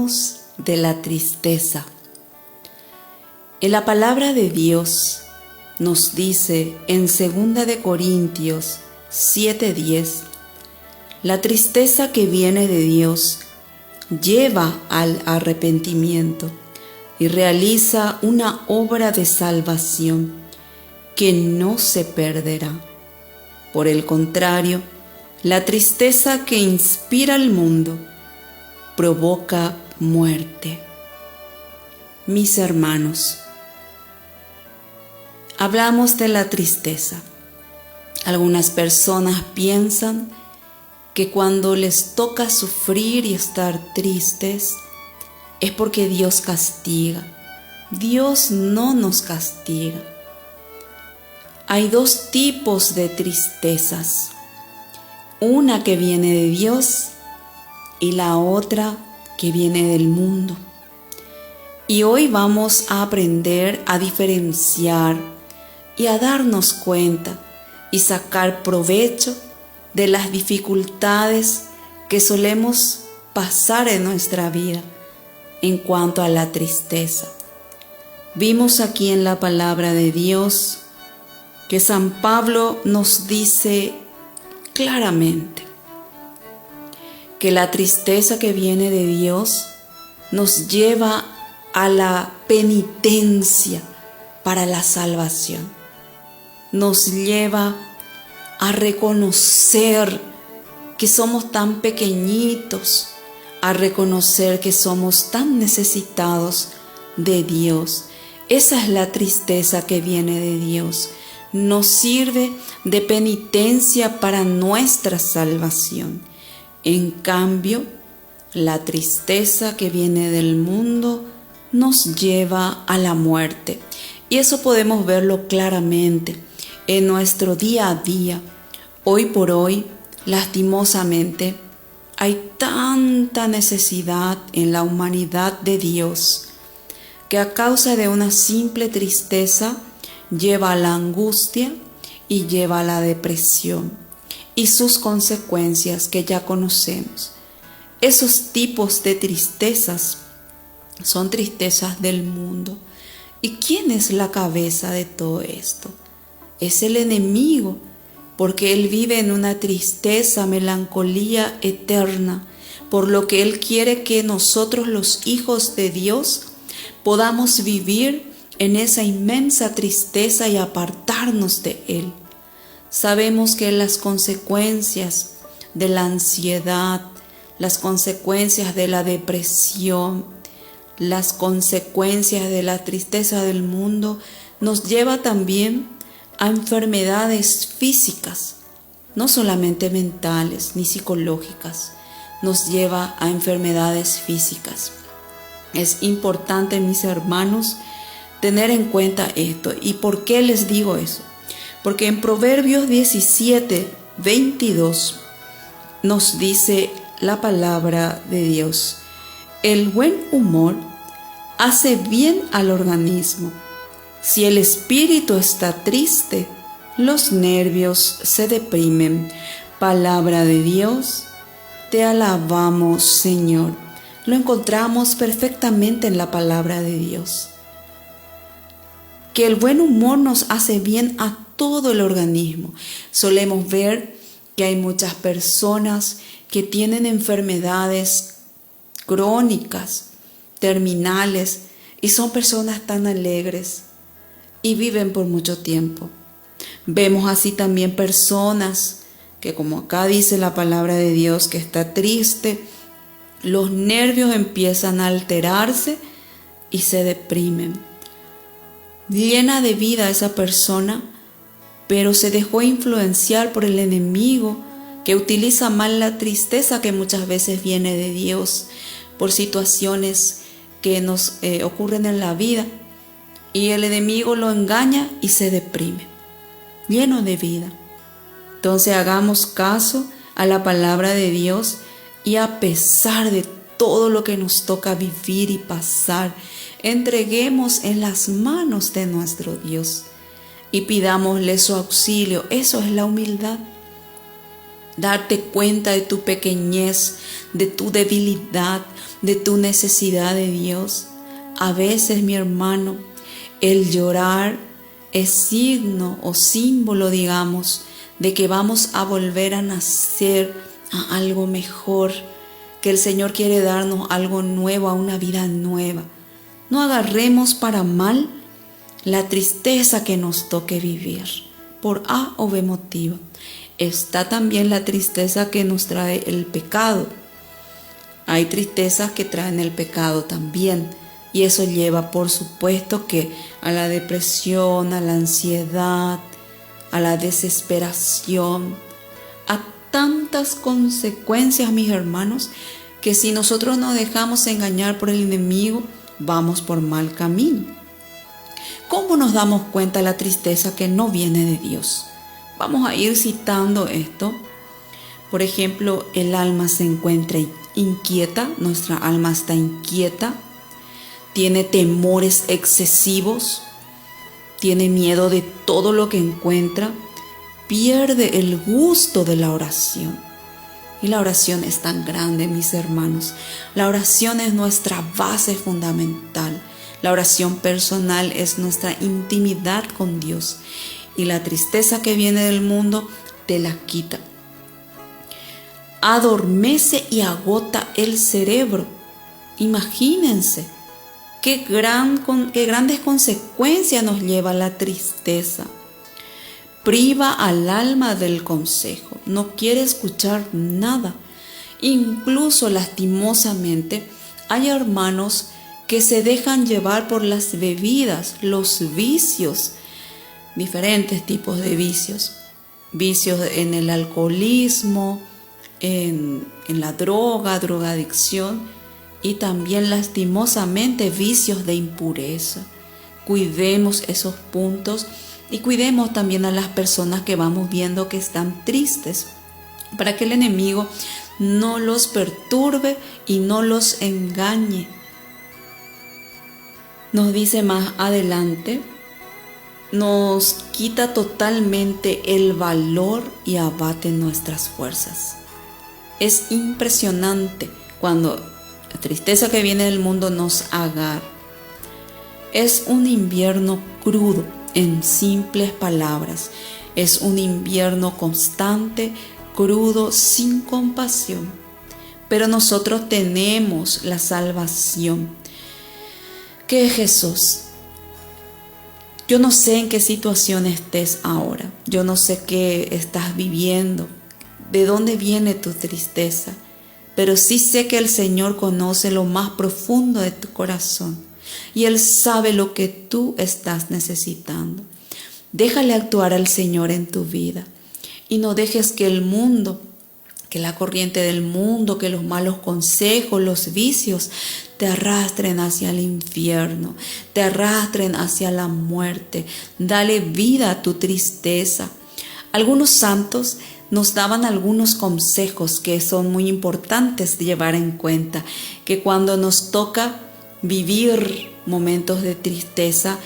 Hablemos de la tristeza. En la palabra de Dios nos dice en 2 de Corintios 7:10, la tristeza que viene de Dios lleva al arrepentimiento y realiza una obra de salvación que no se perderá. Por el contrario, la tristeza que inspira al mundo provoca muerte. Mis hermanos, hablamos de la tristeza. Algunas personas piensan que cuando les toca sufrir y estar tristes es porque Dios castiga. Dios no nos castiga. Hay dos tipos de tristezas. Una que viene de Dios y la otra que viene del mundo. Y hoy vamos a aprender a diferenciar y a darnos cuenta y sacar provecho de las dificultades que solemos pasar en nuestra vida en cuanto a la tristeza. Vimos aquí en la palabra de Dios que San Pablo nos dice claramente que la tristeza que viene de Dios nos lleva a la penitencia para la salvación. Nos lleva a reconocer que somos tan pequeñitos, a reconocer que somos tan necesitados de Dios. Esa es la tristeza que viene de Dios. Nos sirve de penitencia para nuestra salvación. En cambio, la tristeza que viene del mundo nos lleva a la muerte. Y eso podemos verlo claramente en nuestro día a día. Hoy por hoy, lastimosamente, hay tanta necesidad en la humanidad de Dios que a causa de una simple tristeza lleva a la angustia y lleva a la depresión y sus consecuencias que ya conocemos. Esos tipos de tristezas son tristezas del mundo. ¿Y quién es la cabeza de todo esto? Es el enemigo, porque él vive en una tristeza, melancolía eterna, por lo que él quiere que nosotros, los hijos de Dios, podamos vivir en esa inmensa tristeza y apartarnos de él. Sabemos que las consecuencias de la ansiedad, las consecuencias de la depresión, las consecuencias de la tristeza del mundo nos lleva también a enfermedades físicas, no solamente mentales ni psicológicas, nos lleva a enfermedades físicas. Es importante, mis hermanos, tener en cuenta esto. ¿Y por qué les digo eso? Porque en Proverbios 17:22 nos dice la palabra de Dios: el buen humor hace bien al organismo. Si el espíritu está triste, los nervios se deprimen. Palabra de Dios, te alabamos, Señor. Lo encontramos perfectamente en la palabra de Dios. Que el buen humor nos hace bien a todo el organismo. Solemos ver que hay muchas personas que tienen enfermedades crónicas, terminales, y son personas tan alegres y viven por mucho tiempo. Vemos así también personas que, como acá dice la palabra de Dios, que está triste, los nervios empiezan a alterarse y se deprimen. Llena de vida esa persona, pero se dejó influenciar por el enemigo, que utiliza mal la tristeza que muchas veces viene de Dios por situaciones que nos ocurren en la vida, y el enemigo lo engaña y se deprime, lleno de vida. Entonces hagamos caso a la palabra de Dios y, a pesar de todo lo que nos toca vivir y pasar, entreguemos en las manos de nuestro Dios y pidámosle su auxilio. Eso es la humildad. darte cuenta de tu pequeñez, de tu debilidad, de tu necesidad de Dios. A veces, mi hermano, el llorar es signo o símbolo, digamos, de que vamos a volver a nacer a algo mejor, que el Señor quiere darnos algo nuevo, a una vida nueva. No agarremos para mal la tristeza que nos toque vivir, por A o B motivo. Está también la tristeza que nos trae el pecado. Hay tristezas que traen el pecado también, y eso lleva, por supuesto, que a la depresión, a la ansiedad, a la desesperación, a tantas consecuencias, mis hermanos, que si nosotros nos dejamos engañar por el enemigo, vamos por mal camino. ¿Cómo nos damos cuenta de la tristeza que no viene de Dios? Vamos a ir citando esto. Por ejemplo, el alma se encuentra inquieta, nuestra alma está inquieta, tiene temores excesivos, tiene miedo de todo lo que encuentra, pierde el gusto de la oración. Y la oración es tan grande, mis hermanos. La oración es nuestra base fundamental. La oración personal es nuestra intimidad con Dios. Y la tristeza que viene del mundo te la quita. Adormece y agota el cerebro. Imagínense qué grandes consecuencias nos lleva la tristeza. Priva al alma del consejo, no quiere escuchar nada. Incluso lastimosamente hay hermanos que se dejan llevar por las bebidas, los vicios, diferentes tipos de vicios. Vicios en el alcoholismo, en la drogadicción y también lastimosamente vicios de impureza. Cuidemos esos puntos y cuidemos también a las personas que vamos viendo que están tristes, para que el enemigo no los perturbe y no los engañe. Nos dice más adelante, nos quita totalmente el valor y abate nuestras fuerzas. Es impresionante cuando la tristeza que viene del mundo nos agarra. Es un invierno crudo, en simples palabras. Es un invierno constante, crudo, sin compasión. Pero nosotros tenemos la salvación, que es Jesús. Yo no sé en qué situación estés ahora. Yo no sé qué estás viviendo, de dónde viene tu tristeza. Pero sí sé que el Señor conoce lo más profundo de tu corazón. Y Él sabe lo que tú estás necesitando. Déjale actuar al Señor en tu vida. Y no dejes que el mundo, que la corriente del mundo, que los malos consejos, los vicios, te arrastren hacia el infierno, te arrastren hacia la muerte. Dale vida a tu tristeza. Algunos santos nos daban algunos consejos que son muy importantes de llevar en cuenta, que cuando nos toca vivir momentos de tristeza,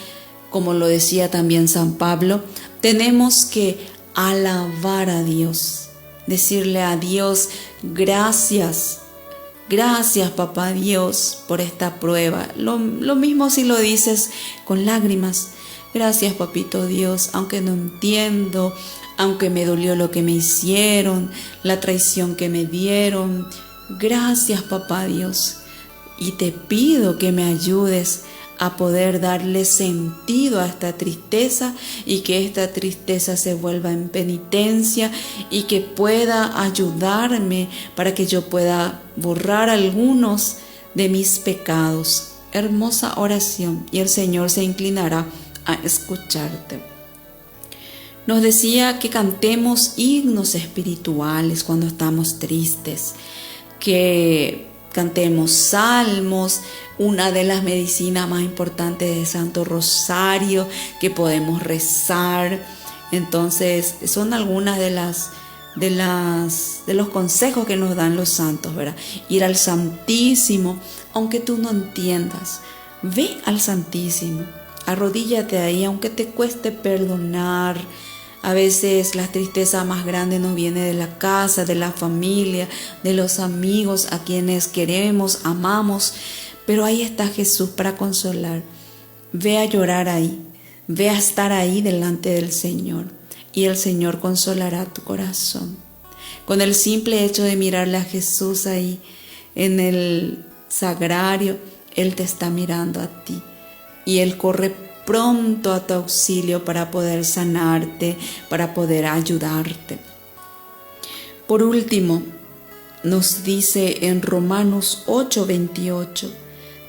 como lo decía también San Pablo, tenemos que alabar a Dios, decirle a Dios, gracias papá Dios por esta prueba. Lo mismo si lo dices con lágrimas, gracias papito Dios, aunque no entiendo, aunque me dolió lo que me hicieron, la traición que me dieron, gracias papá Dios. Y te pido que me ayudes a poder darle sentido a esta tristeza y que esta tristeza se vuelva en penitencia y que pueda ayudarme para que yo pueda borrar algunos de mis pecados. Hermosa oración, y el Señor se inclinará a escucharte. Nos decía que cantemos himnos espirituales cuando estamos tristes, que cantemos salmos, una de las medicinas más importantes de Santo Rosario que podemos rezar. Entonces son algunas de los consejos que nos dan los santos, ¿verdad? Ir al Santísimo, aunque tú no entiendas, ve al Santísimo, arrodíllate ahí, aunque te cueste perdonar. A A veces la tristeza más grande nos viene de la casa, de la familia, de los amigos a quienes queremos, amamos, pero ahí está Jesús para consolar. Ve a llorar ahí, ve a estar ahí delante del Señor y el Señor consolará tu corazón. Con el simple hecho de mirarle a Jesús ahí en el sagrario, Él te está mirando a ti y Él corre pronto a tu auxilio para poder sanarte, para poder ayudarte. Por último, nos dice en Romanos 8:28,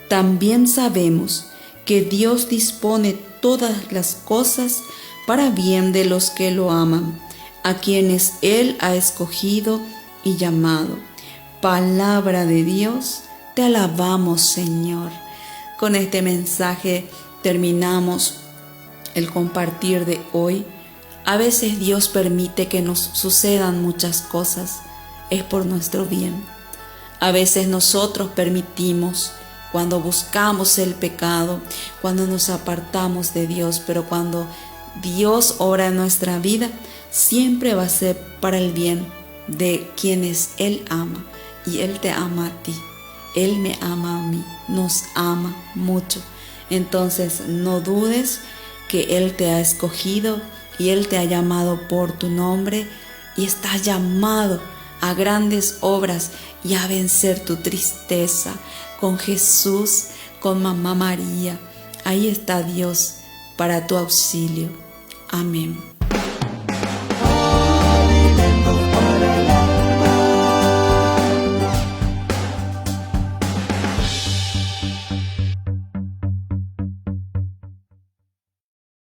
también sabemos que Dios dispone todas las cosas para bien de los que lo aman, a quienes Él ha escogido y llamado. Palabra de Dios, te alabamos, Señor. Con este mensaje terminamos el compartir de hoy. A veces Dios permite que nos sucedan muchas cosas, es por nuestro bien. A veces nosotros permitimos cuando buscamos el pecado, cuando nos apartamos de Dios, pero cuando Dios obra en nuestra vida, siempre va a ser para el bien de quienes Él ama, y Él te ama a ti, Él me ama a mí, nos ama mucho. Entonces no dudes que Él te ha escogido y Él te ha llamado por tu nombre y estás llamado a grandes obras y a vencer tu tristeza con Jesús, con Mamá María. Ahí está Dios para tu auxilio. Amén.